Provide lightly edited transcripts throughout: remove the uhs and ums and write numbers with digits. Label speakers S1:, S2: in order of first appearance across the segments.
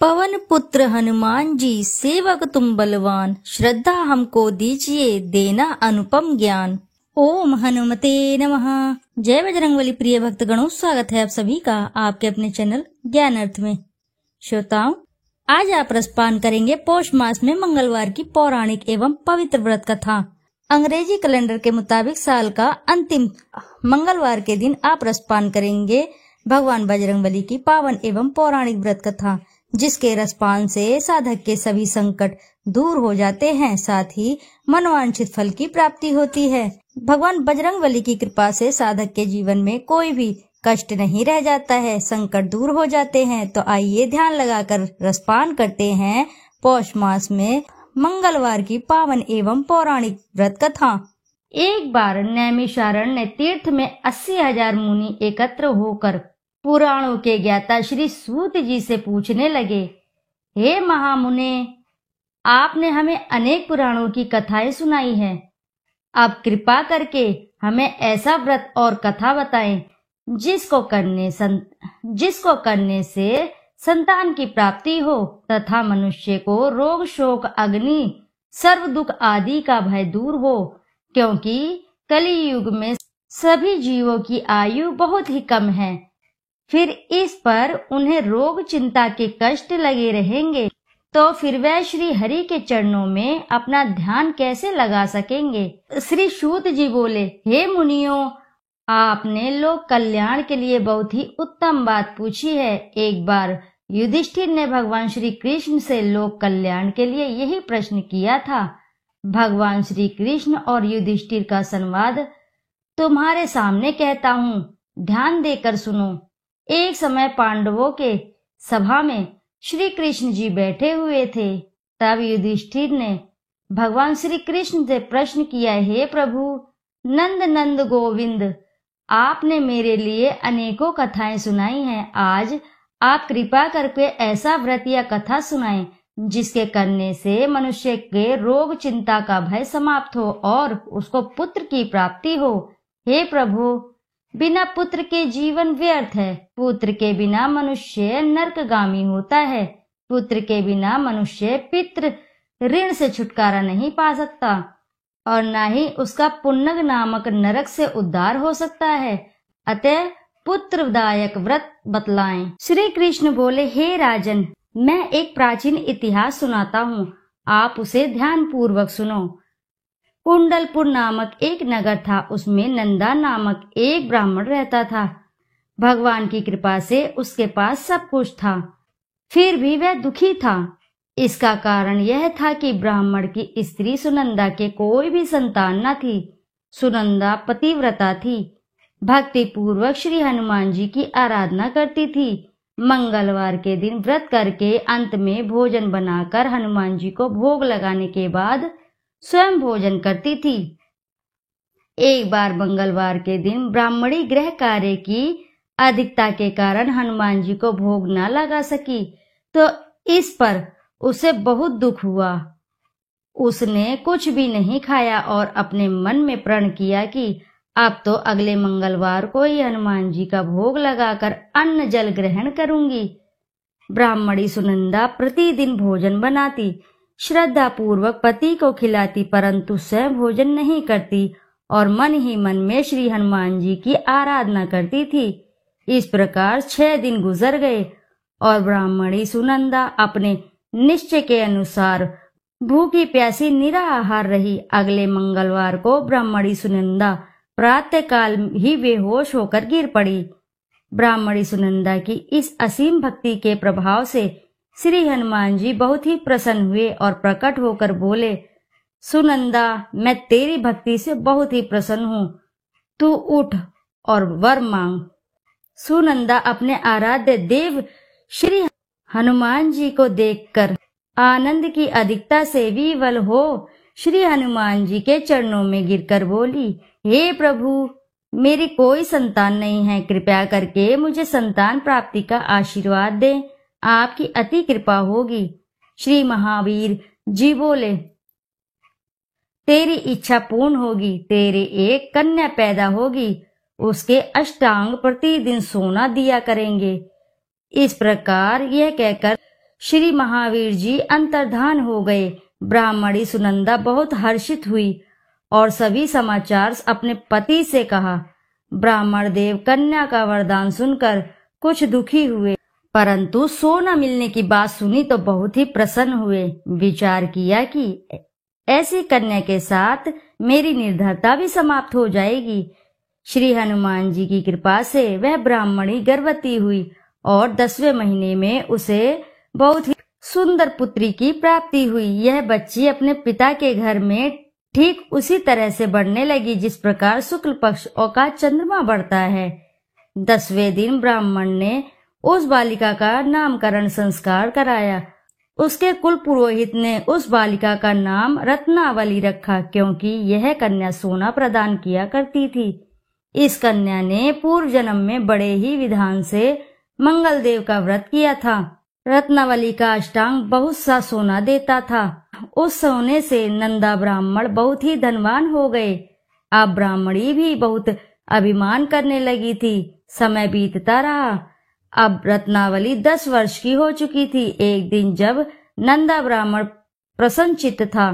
S1: पवन पुत्र हनुमान जी सेवक तुम बलवान, श्रद्धा हमको दीजिए देना अनुपम ज्ञान। ओम हनुमते नमः। जय बजरंगबली प्रिय भक्तगणों, स्वागत है आप सभी का आपके अपने चैनल ज्ञान अर्थ में। श्रोताओं, आज आप रसपान करेंगे पौष मास में मंगलवार की पौराणिक एवं पवित्र व्रत कथा। अंग्रेजी कैलेंडर के मुताबिक साल का अंतिम मंगलवार के दिन आप रसपान करेंगे भगवान बजरंगबली की पावन एवं पौराणिक व्रत कथा, जिसके रसपान से साधक के सभी संकट दूर हो जाते हैं, साथ ही मनोवांछित फल की प्राप्ति होती है। भगवान बजरंगबली की कृपा से साधक के जीवन में कोई भी कष्ट नहीं रह जाता है, संकट दूर हो जाते हैं। तो आइए ध्यान लगाकर रसपान करते हैं पौष मास में मंगलवार की पावन एवं पौराणिक व्रत कथा। एक बार नैमिषारण्य तीर्थ में 80,000 मुनि एकत्र होकर पुराणों के ज्ञाता श्री सूत जी से पूछने लगे, हे महामुने, आपने हमें अनेक पुराणों की कथाएं सुनाई हैं। अब कृपा करके हमें ऐसा व्रत और कथा बताएं जिसको करने से संतान की प्राप्ति हो तथा मनुष्य को रोग शोक अग्नि सर्व दुख आदि का भय दूर हो, क्योंकि कली युग में सभी जीवों की आयु बहुत ही कम है। फिर इस पर उन्हें रोग चिंता के कष्ट लगे रहेंगे, तो फिर वह श्री हरि के चरणों में अपना ध्यान कैसे लगा सकेंगे। श्री सूत जी बोले, हे मुनियों, आपने लोक कल्याण के लिए बहुत ही उत्तम बात पूछी है। एक बार युधिष्ठिर ने भगवान श्री कृष्ण से लोक कल्याण के लिए यही प्रश्न किया था। भगवान श्री कृष्ण और युधिष्ठिर का संवाद तुम्हारे सामने कहता हूँ, ध्यान देकर सुनो। एक समय पांडवों के सभा में श्री कृष्ण जी बैठे हुए थे। तब युधिष्ठिर ने भगवान श्री कृष्ण से प्रश्न किया, हे प्रभु नंद नंद गोविंद, आपने मेरे लिए अनेकों कथाएं सुनाई हैं। आज आप कृपा करके ऐसा व्रत या कथा सुनाएं जिसके करने से मनुष्य के रोग चिंता का भय समाप्त हो और उसको पुत्र की प्राप्ति हो। हे प्रभु, बिना पुत्र के जीवन व्यर्थ है। पुत्र के बिना मनुष्य नरकगामी होता है। पुत्र के बिना मनुष्य पितृ ऋण से छुटकारा नहीं पा सकता और न ही उसका पुण्य नामक नरक से उद्धार हो सकता है। अतः पुत्रदायक व्रत बतलाएं। श्री कृष्ण बोले, हे राजन, मैं एक प्राचीन इतिहास सुनाता हूँ, आप उसे ध्यान पूर्वक सुनो। कुंडलपुर नामक एक नगर था, उसमें नंदा नामक एक ब्राह्मण रहता था। भगवान की कृपा से उसके पास सब कुछ था, फिर भी वह दुखी था। इसका कारण यह था कि ब्राह्मण की स्त्री सुनंदा के कोई भी संतान न थी। सुनंदा पतिव्रता थी, भक्ति पूर्वक श्री हनुमान जी की आराधना करती थी। मंगलवार के दिन व्रत करके अंत में भोजन बनाकर हनुमान जी को भोग लगाने के बाद स्वयं भोजन करती थी। एक बार मंगलवार के दिन ब्राह्मणी गृह कार्य की अधिकता के कारण हनुमान जी को भोग न लगा सकी, तो इस पर उसे बहुत दुख हुआ। उसने कुछ भी नहीं खाया और अपने मन में प्रण किया कि अब तो अगले मंगलवार को ही हनुमान जी का भोग लगाकर अन्न जल ग्रहण करूंगी। ब्राह्मणी सुनंदा प्रतिदिन भोजन बनाती, श्रद्धा पूर्वक पति को खिलाती, परंतु स्वयं भोजन नहीं करती और मन ही मन में श्री हनुमान जी की आराधना करती थी। इस प्रकार 6 दिन गुजर गए और ब्राह्मणी सुनंदा अपने निश्चय के अनुसार भूखी प्यासी निराहार रही। अगले मंगलवार को ब्राह्मणी सुनंदा प्रातः काल ही बेहोश होकर गिर पड़ी। ब्राह्मणी सुनंदा की इस असीम भक्ति के प्रभाव से श्री हनुमान जी बहुत ही प्रसन्न हुए और प्रकट होकर बोले, सुनंदा, मैं तेरी भक्ति से बहुत ही प्रसन्न हूँ, तू उठ और वर मांग। सुनंदा अपने आराध्य देव श्री हनुमान जी को देखकर आनंद की अधिकता से विवल हो श्री हनुमान जी के चरणों में गिरकर बोली, हे प्रभु, मेरी कोई संतान नहीं है, कृपया करके मुझे संतान प्राप्ति का आशीर्वाद दें, आपकी अति कृपा होगी। श्री महावीर जी बोले, तेरी इच्छा पूर्ण होगी, तेरे एक कन्या पैदा होगी, उसके अष्टांग प्रतिदिन सोना दिया करेंगे। इस प्रकार यह कहकर श्री महावीर जी अंतर्धान हो गए। ब्राह्मणी सुनंदा बहुत हर्षित हुई और सभी समाचार अपने पति से कहा। ब्राह्मण देव कन्या का वरदान सुनकर कुछ दुखी हुए, परंतु सोना मिलने की बात सुनी तो बहुत ही प्रसन्न हुए। विचार किया कि ऐसी कन्या के साथ मेरी निर्धरता भी समाप्त हो जाएगी। श्री हनुमान जी की कृपा से वह ब्राह्मणी गर्भवती हुई और 10वें महीने में उसे बहुत ही सुंदर पुत्री की प्राप्ति हुई। यह बच्ची अपने पिता के घर में ठीक उसी तरह से बढ़ने लगी जिस प्रकार शुक्ल पक्ष का चंद्रमा बढ़ता है। 10वें दिन ब्राह्मण ने उस बालिका का नामकरण संस्कार कराया। उसके कुल पुरोहित ने उस बालिका का नाम रत्नावली रखा, क्योंकि यह कन्या सोना प्रदान किया करती थी। इस कन्या ने पूर्व जन्म में बड़े ही विधान से मंगल देव का व्रत किया था। रत्नावली का अष्टांग बहुत सा सोना देता था। उस सोने से नंदा ब्राह्मण बहुत ही धनवान हो गए। अब ब्राह्मणी भी बहुत अभिमान करने लगी थी। समय बीतता रहा। अब रत्नावली 10 वर्ष की हो चुकी थी। एक दिन जब नंदा ब्राह्मण प्रसन्नचित्त था,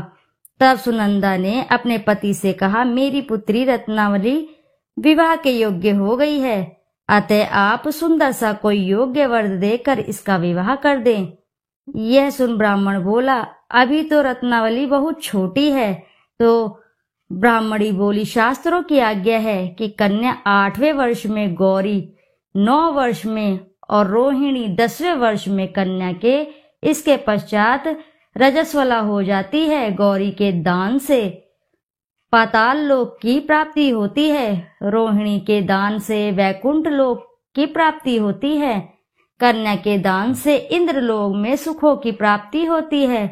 S1: तब सुनंदा ने अपने पति से कहा, मेरी पुत्री रत्नावली विवाह के योग्य हो गई है, अतः आप सुंदर सा कोई योग्य वर देकर इसका विवाह कर दें। यह सुन ब्राह्मण बोला, अभी तो रत्नावली बहुत छोटी है। तो ब्राह्मणी बोली, शास्त्रों की आज्ञा है कि कन्या 8वें वर्ष में, गौरी 9 वर्ष में और रोहिणी 10वें वर्ष में कन्या के इसके पश्चात रजस्वला हो जाती है। गौरी के दान से पाताल लोक की प्राप्ति होती है, रोहिणी के दान से वैकुंठ लोक की प्राप्ति होती है, कन्या के दान से इंद्रलोक में सुखों की प्राप्ति होती है।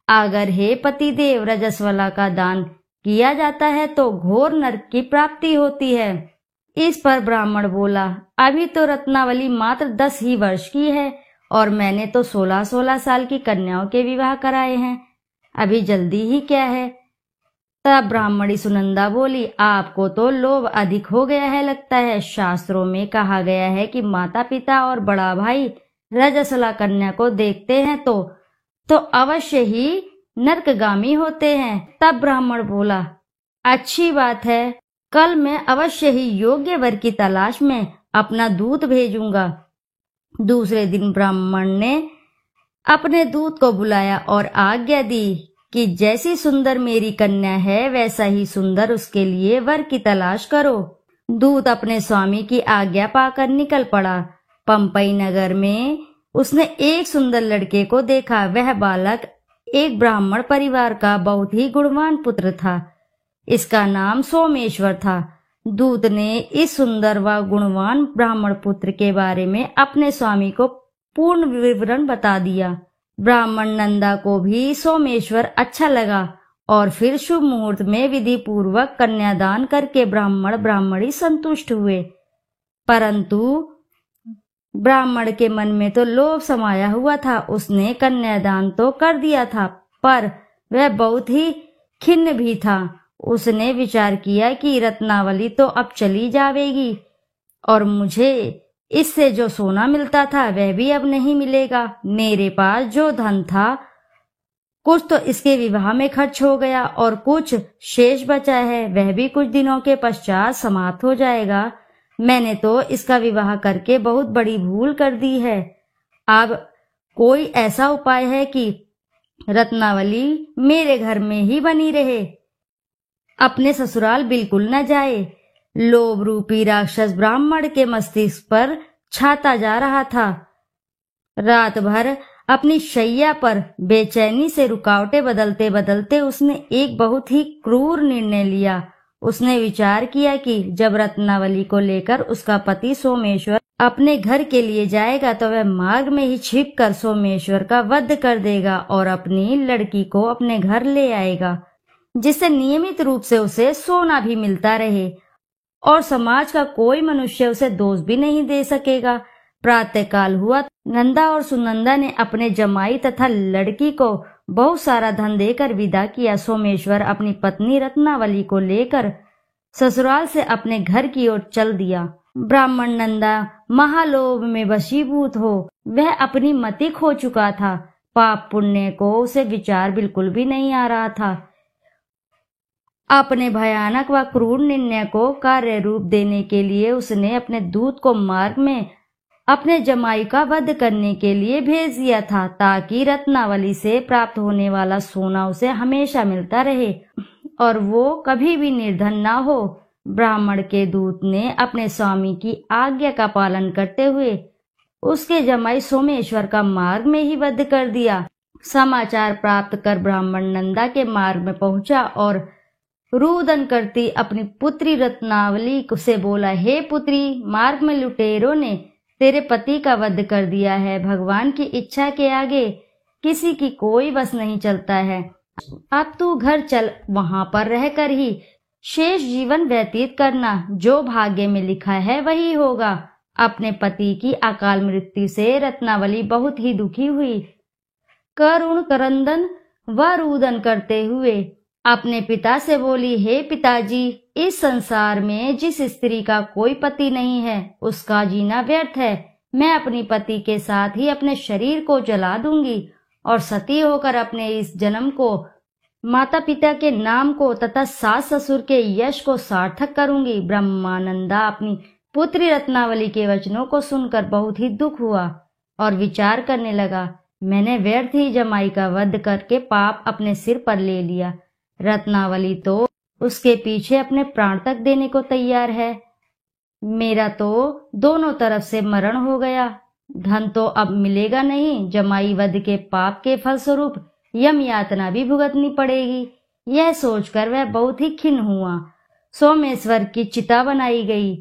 S1: अगर हे पतिदेव रजस्वला का दान किया जाता है तो घोर नरक की प्राप्ति होती है। इस पर ब्राह्मण बोला, अभी तो रत्नावली मात्र 10 ही वर्ष की है और मैंने तो 16-16 साल की कन्याओं के विवाह कराए हैं, अभी जल्दी ही क्या है। तब ब्राह्मणी सुनंदा बोली, आपको तो लोभ अधिक हो गया है लगता है। शास्त्रों में कहा गया है कि माता पिता और बड़ा भाई रजस्वला कन्या को देखते हैं तो अवश्य ही नरकगामी होते हैं। तब ब्राह्मण बोला, अच्छी बात है, कल मैं अवश्य ही योग्य वर की तलाश में अपना दूत भेजूंगा। दूसरे दिन ब्राह्मण ने अपने दूत को बुलाया और आज्ञा दी कि जैसी सुंदर मेरी कन्या है वैसा ही सुंदर उसके लिए वर की तलाश करो। दूत अपने स्वामी की आज्ञा पाकर निकल पड़ा। पंपई नगर में उसने एक सुंदर लड़के को देखा। वह बालक एक ब्राह्मण परिवार का बहुत ही गुणवान पुत्र था। इसका नाम सोमेश्वर था। दूत ने इस सुंदर व गुणवान ब्राह्मण पुत्र के बारे में अपने स्वामी को पूर्ण विवरण बता दिया। ब्राह्मण नंदा को भी सोमेश्वर अच्छा लगा और फिर शुभ मुहूर्त में विधि पूर्वक कन्यादान करके ब्राह्मण ब्राह्मणी संतुष्ट हुए। परंतु ब्राह्मण के मन में तो लोभ समाया हुआ था। उसने कन्यादान तो कर दिया था, पर वह बहुत ही खिन्न भी था। उसने विचार किया कि रत्नावली तो अब चली जावेगी और मुझे इससे जो सोना मिलता था वह भी अब नहीं मिलेगा। मेरे पास जो धन था कुछ तो इसके विवाह में खर्च हो गया और कुछ शेष बचा है, वह भी कुछ दिनों के पश्चात समाप्त हो जाएगा। मैंने तो इसका विवाह करके बहुत बड़ी भूल कर दी है। अब कोई ऐसा उपाय है कि रत्नावली मेरे घर में ही बनी रहे, अपने ससुराल बिल्कुल न जाए। लोभ रूपी राक्षस ब्राह्मण के मस्तिष्क पर छाता जा रहा था। रात भर अपनी शैया पर बेचैनी से रुकावटें बदलते बदलते उसने एक बहुत ही क्रूर निर्णय लिया। उसने विचार किया कि जब रत्नावली को लेकर उसका पति सोमेश्वर अपने घर के लिए जाएगा तो वह मार्ग में ही छिपकर सोमेश्वर का वध कर देगा और अपनी लड़की को अपने घर ले आएगा, जिससे नियमित रूप से उसे सोना भी मिलता रहे और समाज का कोई मनुष्य उसे दोष भी नहीं दे सकेगा। प्रातःकाल हुआ। नंदा और सुनंदा ने अपने जमाई तथा लड़की को बहुत सारा धन देकर विदा किया। सोमेश्वर अपनी पत्नी रत्नावली को लेकर ससुराल से अपने घर की ओर चल दिया। ब्राह्मण नंदा महालोभ में वशीभूत हो वह अपनी मति खो चुका था। पाप पुण्य को उसे विचार बिल्कुल भी नहीं आ रहा था। अपने भयानक व क्रूर निर्णय को कार्य रूप देने के लिए उसने अपने दूत को मार्ग में अपने जमाई का वध करने के लिए भेज दिया था, ताकि रत्नावली से प्राप्त होने वाला सोना उसे हमेशा मिलता रहे और वो कभी भी निर्धन ना हो। ब्राह्मण के दूत ने अपने स्वामी की आज्ञा का पालन करते हुए उसके जमाई सोमेश्वर का मार्ग में ही वध कर दिया। समाचार प्राप्त कर ब्राह्मण नंदा के मार्ग में पहुंचा और रुदन करती अपनी पुत्री रत्नावली से बोला, हे पुत्री, मार्ग में लुटेरों ने तेरे पति का वध कर दिया है। भगवान की इच्छा के आगे किसी की कोई बस नहीं चलता है। अब तू घर चल, वहां पर रहकर ही शेष जीवन व्यतीत करना। जो भाग्य में लिखा है वही होगा। अपने पति की अकाल मृत्यु से रत्नावली बहुत ही दुखी हुई। करुण करंदन व रुदन करते हुए अपने पिता से बोली, हे पिताजी, इस संसार में जिस स्त्री का कोई पति नहीं है उसका जीना व्यर्थ है। मैं अपनी पति के साथ ही अपने शरीर को जला दूंगी और सती होकर अपने इस जन्म को, माता पिता के नाम को तथा सास ससुर के यश को सार्थक करूंगी। ब्रह्मानंदा अपनी पुत्री रत्नावली के वचनों को सुनकर बहुत ही दुख हुआ और विचार करने लगा, मैंने व्यर्थ ही जमाई का वध करके पाप अपने सिर पर ले लिया। रत्नावली तो उसके पीछे अपने प्राण तक देने को तैयार है। मेरा तो दोनों तरफ से मरण हो गया। धन तो अब मिलेगा नहीं। जमाई वध के पाप के फलस्वरूप यम यातना भी भुगतनी पड़ेगी। यह सोचकर वह बहुत ही खिन्न हुआ। सोमेश्वर की चिता बनाई गई।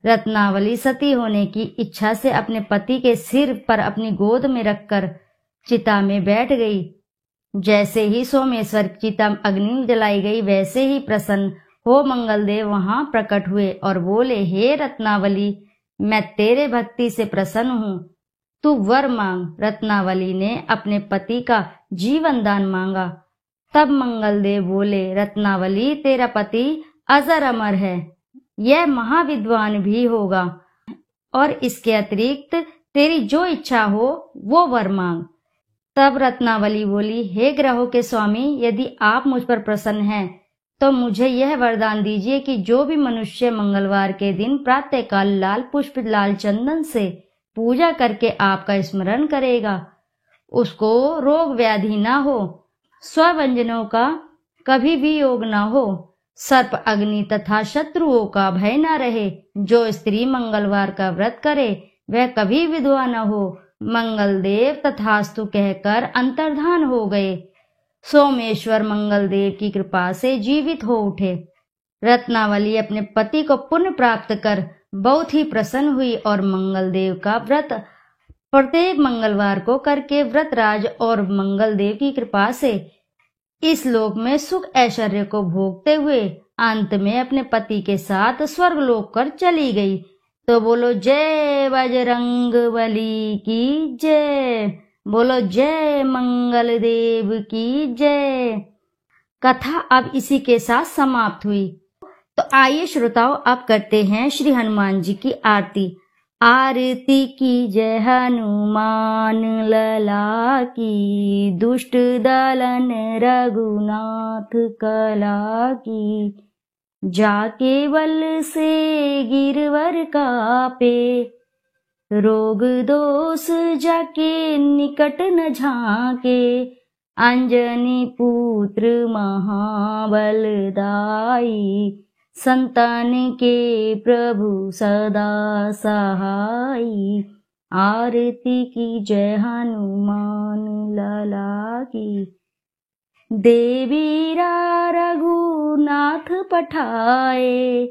S1: रत्नावली सती होने की इच्छा से अपने पति के सिर पर अपनी गोद में रखकर चिता में बैठ गई। जैसे ही सोमेश्वर की चिता अग्नि में जलाई गई, वैसे ही प्रसन्न हो मंगलदेव वहां प्रकट हुए और बोले, हे रत्नावली, मैं तेरे भक्ति से प्रसन्न हूँ, तू वर मांग। रत्नावली ने अपने पति का जीवन दान मांगा। तब मंगलदेव बोले, रत्नावली, तेरा पति अजर अमर है, यह महाविद्वान भी होगा और इसके अतिरिक्त तेरी जो इच्छा हो वो वर मांग। तब रत्नावली बोली, हे ग्रहों के स्वामी, यदि आप मुझ पर प्रसन्न हैं तो मुझे यह वरदान दीजिए कि जो भी मनुष्य मंगलवार के दिन प्रातःकाल लाल पुष्प लाल चंदन से पूजा करके आपका स्मरण करेगा, उसको रोग व्याधि ना हो, स्वव्यंजनों का कभी भी योग ना हो, सर्प अग्नि तथा शत्रुओं का भय ना रहे। जो स्त्री मंगलवार का व्रत करे वह कभी विधवा न हो। मंगलदेव तथास्तु कहकर अंतर्धान हो गए। सोमेश्वर मंगलदेव की कृपा से जीवित हो उठे। रत्नावली अपने पति को पुण्य प्राप्त कर बहुत ही प्रसन्न हुई और मंगलदेव का व्रत प्रत्येक मंगलवार को करके व्रतराज और मंगलदेव की कृपा से इस लोक में सुख ऐश्वर्य को भोगते हुए अंत में अपने पति के साथ स्वर्ग लोक कर चली गई। तो बोलो जय बजरंगबली की जय, बोलो जय मंगल देव की जय। कथा अब इसी के साथ समाप्त हुई। तो आइए श्रोताओं, अब करते हैं श्री हनुमान जी की आरती। आरती की जय हनुमान लला की, दुष्ट दलन रघुनाथ कला की। जाके बल से गिरवर कापे, रोग दोष जाके निकट न झाके। अंजनी पुत्र महाबलदाई, संतान के प्रभु सदा सहाई। आरती की जय हनुमान लला की। देवीरा रघुनाथ पठाए,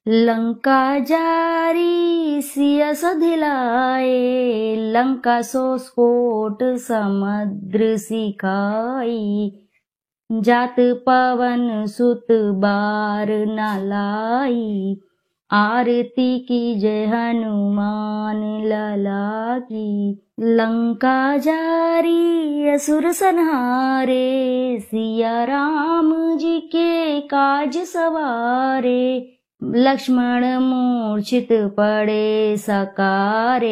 S1: लंका जारी सिया सधिलाए। लंका सो स्फोट समुद्र सिखाई, जात पवन सुत बार न लाई। आरती की जय हनुमान लला की। लंका जारी असुर संहारे, सिया राम जी के काज सवारे। लक्ष्मण मूर्छित पड़े सकारे,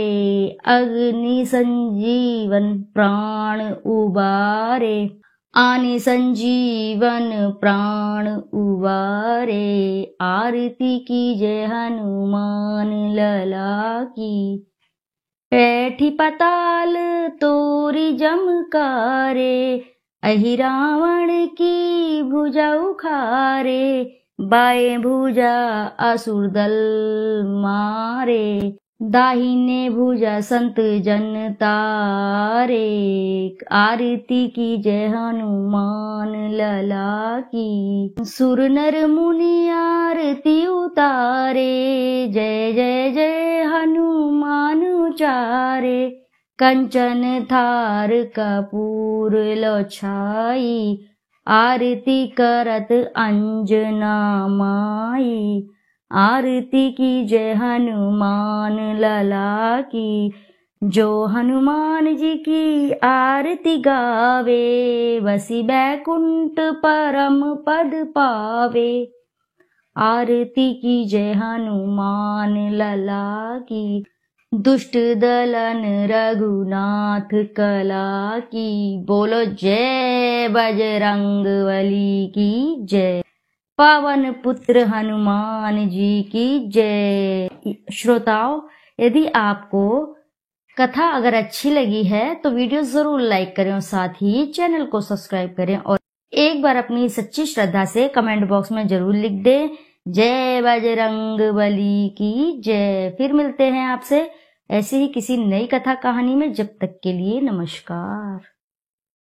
S1: अग्नि संजीवन प्राण उबारे, आने संजीवन प्राण उबारे। आरती कीजय हनुमान लला की, बैठी पताल तोरी जमकारे, अहि रावण की भुजा उखारे, बाएं भुजा असुर दल मारे, दाहिने भुजा संत जन तारे। आरती कीजय हनुमान लला की, सुर नर मुनि आरती उतारे, जय जय जय हनुमान उचारे। कंचन थार कपूर लो छाई, आरती करत अंजना माई। आरती कीजय हनुमान लला की, जो हनुमान जी की आरती गावे, बसी बैकुंठ परम पद पावे। आरती कीजय हनुमान लला की, दुष्ट दलन रघुनाथ कला की। बोलो जय बजरंगबली की जय, पवन पुत्र हनुमान जी की जय। श्रोताओं, यदि आपको कथा अगर अच्छी लगी है तो वीडियो जरूर लाइक करें और साथ ही चैनल को सब्सक्राइब करें, और एक बार अपनी सच्ची श्रद्धा से कमेंट बॉक्स में जरूर लिख दें जय बजरंगबली की जय। फिर मिलते हैं आपसे ऐसे ही किसी नई कथा कहानी में, जब तक के लिए नमस्कार।